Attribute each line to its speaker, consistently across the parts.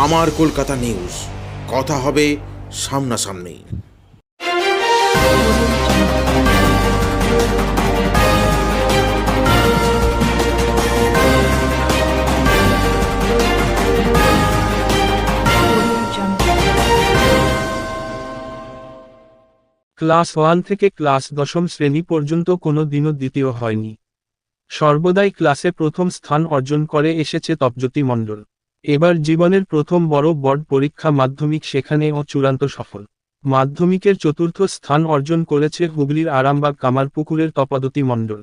Speaker 1: আমার কলকাতা নিউজ, কথা হবে সামনাসামনি।
Speaker 2: ক্লাস 1 থেকে ক্লাস 10ম শ্রেণী পর্যন্ত কোনো দিনও দ্বিতীয় হয়নি। সর্বদাই ক্লাসে প্রথম স্থান অর্জন করে এসেছে তপজ্যোতি মণ্ডল। এবার জীবনের প্রথম বড় বোর্ড পরীক্ষা মাধ্যমিক, সেখানেও চূড়ান্ত সফল। মাধ্যমিকের চতুর্থ স্থান অর্জন করেছে হুগলির আরামবাগ কামারপুকুরের তপজ্যোতি মণ্ডল।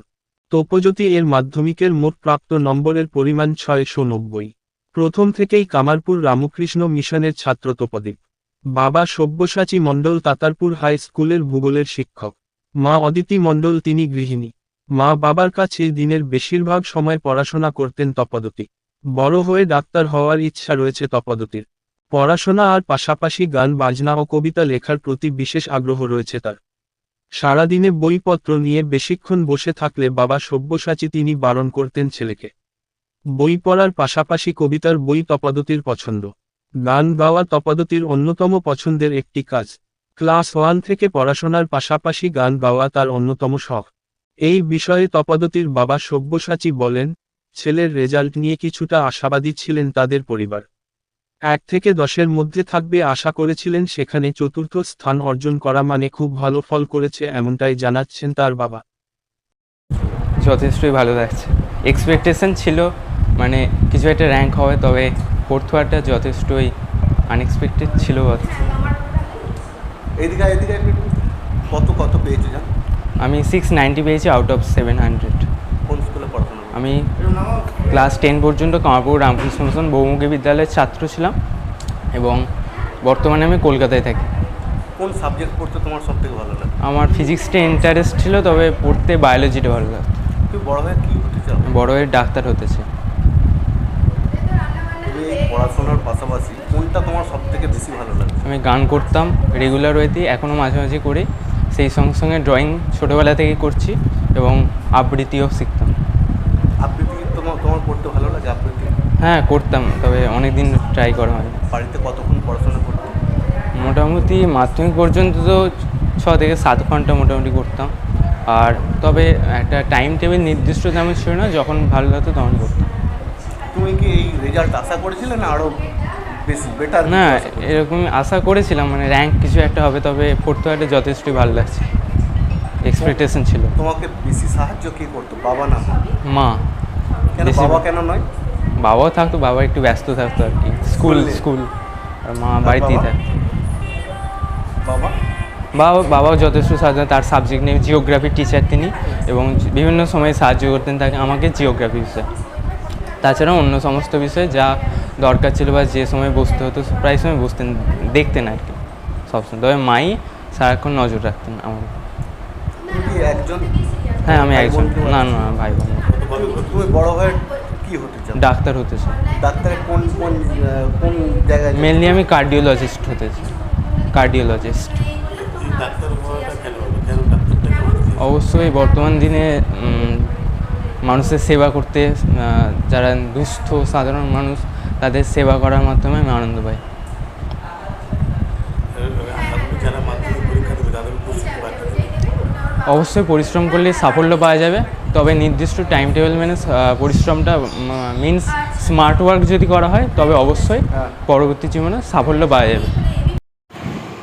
Speaker 2: তপজ্যোতি এর মাধ্যমিকের মোট প্রাপ্ত নম্বরের পরিমাণ 690। প্রথম থেকেই কামারপুর রামকৃষ্ণ মিশনের ছাত্র তপদীপ। বাবা সব্যসাচী মণ্ডল তাতারপুর হাই স্কুলের ভূগোলের শিক্ষক। মা অদিতি মণ্ডল, তিনি গৃহিণী। মা বাবার কাছে দিনের বেশিরভাগ সময় পড়াশোনা করতেন তপজ্যোতি। বড় হয়ে ডাক্তার হওয়ার ইচ্ছা রয়েছে তপজ্যোতির। পড়াশোনা আর পাশাপাশি গান বাজনা ও কবিতা লেখার প্রতি বিশেষ আগ্রহ রয়েছে তার। সারাদিনে বইপত্র নিয়ে বেশিক্ষণ বসে থাকলে বাবা সব্যসাচী তিনি বারণ করতেন ছেলেকে। বই পড়ার পাশাপাশি কবিতার বই তপজ্যোতির পছন্দ। গান গাওয়া তপজ্যোতির অন্যতম পছন্দের একটি কাজ। ক্লাস 1 থেকে পড়াশোনার পাশাপাশি গান গাওয়া তার অন্যতম শখ। এই বিষয়ে তপজ্যোতির বাবা সব্যসাচী বলেন, ছেলের রেজাল্ট নিয়ে কিছুটা আশাবাদী ছিলেন তাদের পরিবার। 1 থেকে 10-এর মধ্যে থাকবে আশা করেছিলেন, সেখানে চতুর্থ স্থান অর্জন করা মানে খুব ভালো ফল করেছে, এমনটাই জানাচ্ছেন তার বাবা।
Speaker 3: যথেষ্টই ভালো লাগছে। এক্সপেকটেশন ছিল মানে কিছু একটা র্যাঙ্ক হবে, তবে ফোর্থ হওয়াটা যথেষ্টই আনএক্সপেক্টেড ছিল।
Speaker 4: কত পেয়েছো জান?
Speaker 3: আমি 690 পেয়েছি আউট অফ 700।
Speaker 4: কোন স্কুলে পড়াশোনা?
Speaker 3: আমি ক্লাস 10 পর্যন্ত কামারপুর রামকৃষ্ণ মিশন বহুমুখী বিদ্যালয়ের ছাত্র ছিলাম এবং বর্তমানে আমি কলকাতায় থাকি।
Speaker 4: কোন সাবজেক্ট পড়তে তোমার সবথেকে ভালো লাগে?
Speaker 3: আমার ফিজিক্সটা ইন্টারেস্ট ছিল, তবে পড়তে বায়োলজিটা ভালো লাগতো।
Speaker 4: তুমি বড় হয়ে কী হতে চাও?
Speaker 3: বড় হয়ে ডাক্তার হতে চাই।
Speaker 4: তুমি পড়াশোনার পাশাপাশি কোনটা তোমার সবথেকে বেশি ভালো লাগে?
Speaker 3: আমি গান করতাম রেগুলার ওয়েতে, এখনও মাঝে মাঝে করি। সেই সঙ্গে সঙ্গে ড্রয়িং ছোটোবেলা থেকেই করছি এবং আবৃত্তিও শিখতাম।
Speaker 4: আবৃত্তি তোমার পড়তে ভালো লাগে? আবৃত্তি
Speaker 3: হ্যাঁ করতাম, তবে অনেক দিন ট্রাই করা হয়নি।
Speaker 4: বাড়িতে কতক্ষণ পড়াশোনা করতে?
Speaker 3: মোটামুটি মাধ্যমিক পর্যন্ত তো 6 থেকে 7 ঘন্টা মোটামুটি করতাম। আর তবে একটা টাইম টেবিল নির্দিষ্ট তেমন ছিল না, যখন ভালো লাগতো তখন করতাম।
Speaker 4: তুমি কি এই রেজাল্ট আশা করেছিলে না আরও বেশি বেটার?
Speaker 3: না, এরকমই আশা করেছিলাম, মানে র্যাঙ্ক কিছু একটা হবে, তবে পড়তে হওয়াটা যথেষ্টই ভালো লাগছে। এক্সপেকটেশন ছিল।
Speaker 4: তোমাকে বেশি সাহায্য কে করতো, বাবা না
Speaker 3: মা।
Speaker 4: কেন বাবা কেন নয়?
Speaker 3: বাবাও থাকতো, বাবা একটু ব্যস্ত থাকতো আর কি, স্কুল আর মা বাড়িতেই থাকতো। বাবাও যথেষ্ট সাহায্য, তার সাবজেক্ট নিয়ে জিওগ্রাফির টিচার তিনি, এবং বিভিন্ন সময়ে সাহায্য করতেন তাকে, আমাকে জিওগ্রাফি বিষয়ে। তাছাড়াও অন্য সমস্ত বিষয়ে যা দরকার ছিল বা যে সময় বসতে হতো প্রায় সময় বসতেন, দেখতেন আর কি সবসময়। তবে মাই সারাক্ষণ নজর রাখতেন আমার। হ্যাঁ আমি একজন। না ভাই বোন।
Speaker 4: তুমি বড় হয়ে কি হতে চাও?
Speaker 3: ডাক্তার হতে চাই।
Speaker 4: ডাক্তারের কোন জায়গায়?
Speaker 3: মেনলি আমি কার্ডিওলজিস্ট হতে চাই। কার্ডিওলজিস্ট। অবশ্যই বর্তমান দিনে মানুষের সেবা করতে, যারা দুস্থ সাধারণ মানুষ তাদের সেবা করার মাধ্যমে আমি আনন্দ পাই। অবশ্যই পরিশ্রম করলে সাফল্য পাওয়া যাবে, তবে নির্দিষ্ট টাইম টেবিল মেনে পরিশ্রমটা মিনস স্মার্ট ওয়ার্ক যদি করা হয় তবে অবশ্যই পরবর্তী জীবনে সাফল্য পাওয়া যাবে।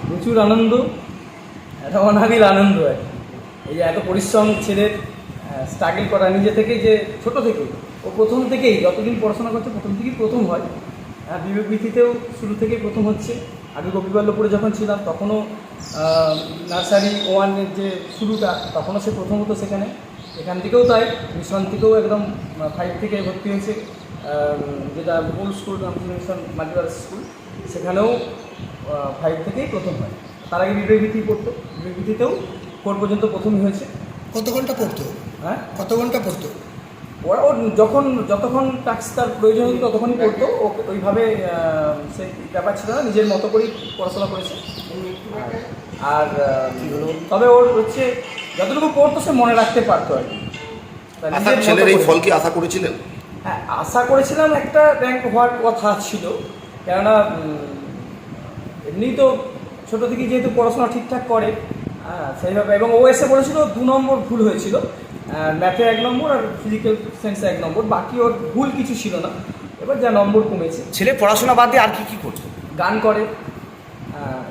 Speaker 5: প্রচুর আনন্দ, একটা অনাবিল আনন্দ। এই যে এত পরিশ্রম ছেলের, স্ট্রাগল করা নিজে থেকে, যে ছোট থেকে ও প্রথম থেকেই যতদিন পড়াশোনা করছে প্রথম থেকেই প্রথম হয়। বিবেক ভিত্তিতেও শুরু থেকেই প্রথম হচ্ছে। আগে গোপীবল্লভপুরে যখন ছিলাম তখনও নার্সারি 1-এর যে শুরুটা, তখনও সে প্রথম হতো সেখানে। এখান থেকেও তাই, মিশন থেকেও একদম 5 থেকে ভর্তি হয়েছে, যেটা মূল school Ramakrishna mission multipurpose school, সেখানেও 5 থেকেই প্রথম হয়। তার আগে বিবেক ভিত্তি পড়তো, বিবেক ভিত্তিতেও 4 পর্যন্ত প্রথমই হয়েছে।
Speaker 6: কত ঘন্টা পড়তো?
Speaker 5: হ্যাঁ,
Speaker 6: কত ঘন্টা পড়তো?
Speaker 5: ওর যতক্ষণ টাস্ক তার প্রয়োজন হতো ততক্ষণই পড়তো। ও ওইভাবে সেই ব্যাপার ছিল না, নিজের মতো করেই পড়াশোনা করেছে। আর তবে ওর হচ্ছে যতটুকু পড়তো সে মনে রাখতে পারতো আর কি।
Speaker 1: ছেলের এই ফল কি আশা করেছিলেন?
Speaker 5: হ্যাঁ, আশা করেছিলাম একটা র্যাঙ্ক হওয়ার কথা ছিল, কেননা এমনিই তো ছোটো থেকেই যেহেতু পড়াশোনা ঠিকঠাক করে, সেইভাবে, এবং ও এসে পড়েছিল 2 নম্বর ভুল হয়েছিল, ম্যাথে 1 নম্বর আর ফিজিক্যাল সায়েন্সে 1 নম্বর, বাকি ওর ভুল কিছু ছিল না। এবার যা নম্বর কমেছে।
Speaker 4: ছেলে পড়াশোনা বাদ দিয়ে আর কি কি করতো?
Speaker 5: গান করে,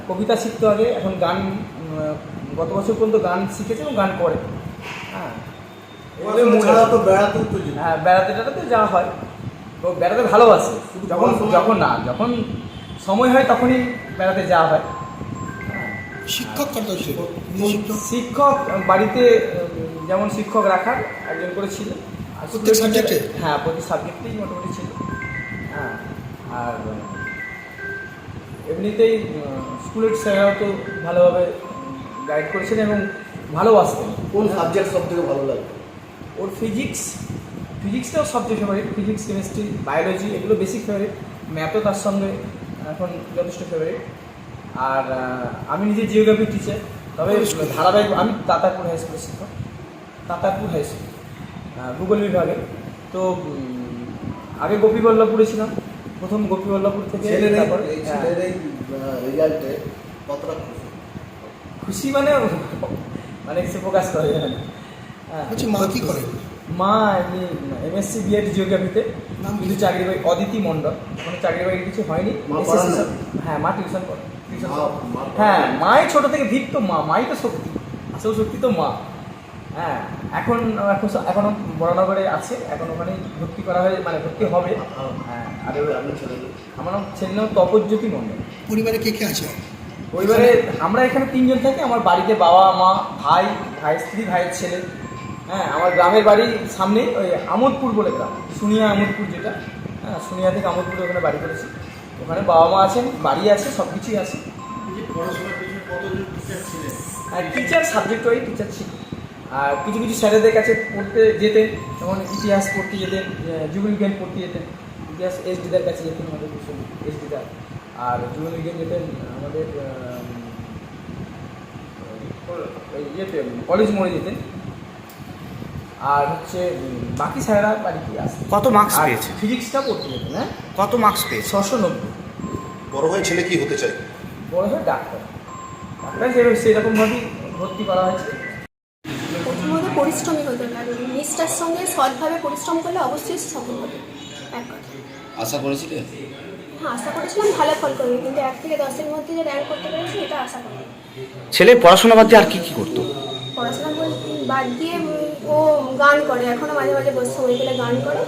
Speaker 5: কবিতা শিখতো আগে, এখন গান গত বছর পর্যন্ত গান শিখেছে এবং গান করে। হ্যাঁ, হ্যাঁ, বেড়াতে টেড়াতে যাওয়া হয়, তো বেড়াতে ভালোবাসে, যখন সময় হয় তখনই বেড়াতে যাওয়া হয়।
Speaker 6: শিক্ষক কত ছিল?
Speaker 5: শিক্ষক বাড়িতে যেমন শিক্ষক রাখার একজন করে ছিল, আর
Speaker 6: প্রত্যেক সাবজেক্টে?
Speaker 5: হ্যাঁ, প্রতি সাবজেক্টেই মোটামুটি ছিল। হ্যাঁ, আর এমনিতেই স্কুলের স্যাররাও তো ভালোভাবে গাইড করেছেন এবং ভালোবাসতেন।
Speaker 4: কোন সাবজেক্ট সব থেকে ভালো লাগে?
Speaker 5: ওর ফিজিক্সটাও সবচেয়ে ফেভারিট, ফিজিক্স, কেমিস্ট্রি, বায়োলজি এগুলো বেশি ফেভারিট, ম্যাথও তার সঙ্গে এখন যথেষ্ট ফেভারিট। আর আমি নিজে জিওগ্রাফি টিচার, তবে ধারাবাহিক আমি তাতারপুর হাই স্কুলের শিক্ষক, তাতারপুর হাই স্কুল ভূগোল বিভাগে। তো আগে গোপীবল্লভপুরে ছিলাম, প্রথম গোপীবল্লভপুর থেকে, তারপর
Speaker 4: রেজাল্টে কতটা
Speaker 5: খুশি মানে সে প্রকাশ করে যাবে না।
Speaker 6: আচ্ছা, মা কি করেন?
Speaker 5: মা এমনি MSc বিএড জিওগ্রাফিতে,
Speaker 6: নাম কি?
Speaker 5: কিন্তু চাকরি বাকরি, অদিতি মণ্ডল, কোনো চাকরি বাকরি কিছু হয়নি।
Speaker 4: মা পড়ান না?
Speaker 5: হ্যাঁ, মা টিউশন করে।
Speaker 4: মা
Speaker 5: হ্যাঁ, মাই ছোটো থেকে ভিত তো মাই তো শক্তি, আসল শক্তি তো মা। হ্যাঁ, এখনও বড়নগরে আছে, এখন ওখানে ভর্তি করা হয়ে, মানে ভর্তি হবে। হ্যাঁ, আর আমার ছেলের নাম তপজ্যোতি মণ্ডল।
Speaker 6: পরিবারে কে কে আছে?
Speaker 5: পরিবারে আমরা এখানে 3 জন থাকি, আমার বাড়িতে বাবা, মা, ভাইয়ের স্ত্রী, ভাইয়ের ছেলে। হ্যাঁ, আমার গ্রামের বাড়ির সামনেই ওই আমোদপুর বলে গ্রাম, সুনিয়া আমোদপুর যেটা, হ্যাঁ, সুনিয়া থেকে আমোদপুরে ওখানে বাড়ি করেছি। ওখানে বাবা মা আছেন, বাড়ি আছে, সব কিছুই আছে। হ্যাঁ, টিচার, সাবজেক্ট ওয়াইজ টিচার ছিল। আর কিছু কিছু স্যারেদের কাছে পড়তে যেতেন, যেমন ইতিহাস পড়তে যেতেন, জীববিজ্ঞান পড়তে যেতেন, ইতিহাস SD-দার কাছে যেতেন, আমাদের SD-দা। আর জীববিজ্ঞান যেতেন আমাদের ইয়েতে কলেজ মোড়ে যেতেন। আর হচ্ছে বাকি স্যারেরা বাড়িতে আসতেন।
Speaker 4: কত মার্কস পেয়েছে?
Speaker 5: ফিজিক্সটা পড়তে যেতেন। হ্যাঁ,
Speaker 4: কত মার্কস পেয়েছে?
Speaker 5: 690।
Speaker 7: বড় হয়ে ছেলে কি হতে চায়?
Speaker 5: বড় হয়ে ডাক্তার সেরকমভাবেই ভর্তি করা হয়েছে।
Speaker 8: প্রথমত পরিশ্রমী হতে পারে, নিষ্ঠার সঙ্গে সৎভাবে পরিশ্রম করলে অবশ্যই সফল হবে, এক কথা।
Speaker 7: আশা করেছিলে?
Speaker 8: হ্যাঁ, আশা করেছিলাম ভালো ফল করবে, কিন্তু 1 থেকে 10-এর মধ্যে যে র্যাঙ্ক করতে পেরেছি এটা আশা করি।
Speaker 4: ছেলে পড়াশোনা বাদ দিয়ে আর কি কি করতো?
Speaker 8: পড়াশোনা বাদ দিয়ে ও গান করে, এখনও মাঝে মাঝে বসে সময় পেলে গান করে।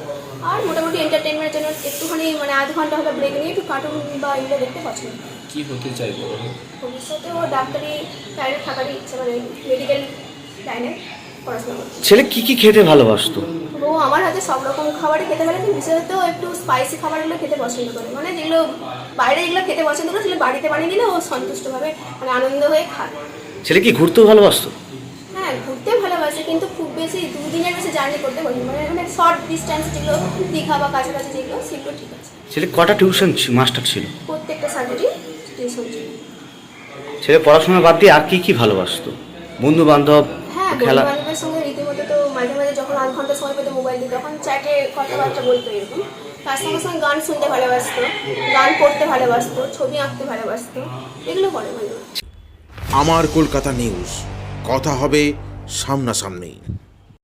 Speaker 8: আর মোটামুটি এন্টারটেনমেন্টের জন্য একটুখানি মানে আধ ঘন্টা হলে ব্রেক নিয়ে একটু কার্টুন বা এগুলো দেখতে পছন্দ করে।
Speaker 7: কি হতে চাই বড় হয়ে?
Speaker 8: ভবিষ্যতে ও ডাক্তারি লাইনে থাকারই ইচ্ছা, মানে মেডিকেল লাইনে পড়াশোনা করছে।
Speaker 4: ছেলে কি কি খেতে ভালোবাসতো?
Speaker 8: ও আমার হাতে সব রকম খাবারই খেতে পারে, কিন্তু বিশেষত একটু স্পাইসি খাবারগুলো খেতে পছন্দ করে, মানে যেগুলো বাইরে যেগুলো খেতে পছন্দ করে সেগুলো বাড়িতে বানিয়ে দিলে ও সন্তুষ্টভাবে মানে আনন্দ হয়ে খায়।
Speaker 4: ছেলে কি ঘুরতেও ভালোবাসতো?
Speaker 8: হ্যাঁ, ঘুরতে ভালোবাসে, কিন্তু খুব বেশি 2 দিনের বেশি জার্নি করতে পারি, মানে অনেক শর্ট ডিস্টেন্স যেগুলো দীঘা বা কাছাকাছি যেগুলো সেগুলো ঠিক আছে।
Speaker 4: ছেলে কটা টিউশন মাস্টার ছিল?
Speaker 8: প্রত্যেকটা সাবজেক্টই টিউশন ছিল।
Speaker 4: ছেলে পড়াশোনা বাদ দিয়ে আর কি কি ভালোবাসতো? বন্ধু বান্ধব,
Speaker 8: হ্যাঁ,
Speaker 4: খেলা?
Speaker 8: বন্ধু বান্ধবের সঙ্গে রীতিমতো তো মাঝে মাঝে যখন আধ ঘন্টা সময় পেতো মোবাইল দিয়ে, তখন চ্যাটে কথাবার্তা বলতো এরকম। তার সঙ্গে সঙ্গে গান শুনতে ভালোবাসতো, গান পড়তে ভালোবাসতো, ছবি আঁকতে ভালোবাসতো, এগুলো করে ভালোবাসতো।
Speaker 1: আমার কলকাতা নিউজ, কথা হবে সামনাসামনি।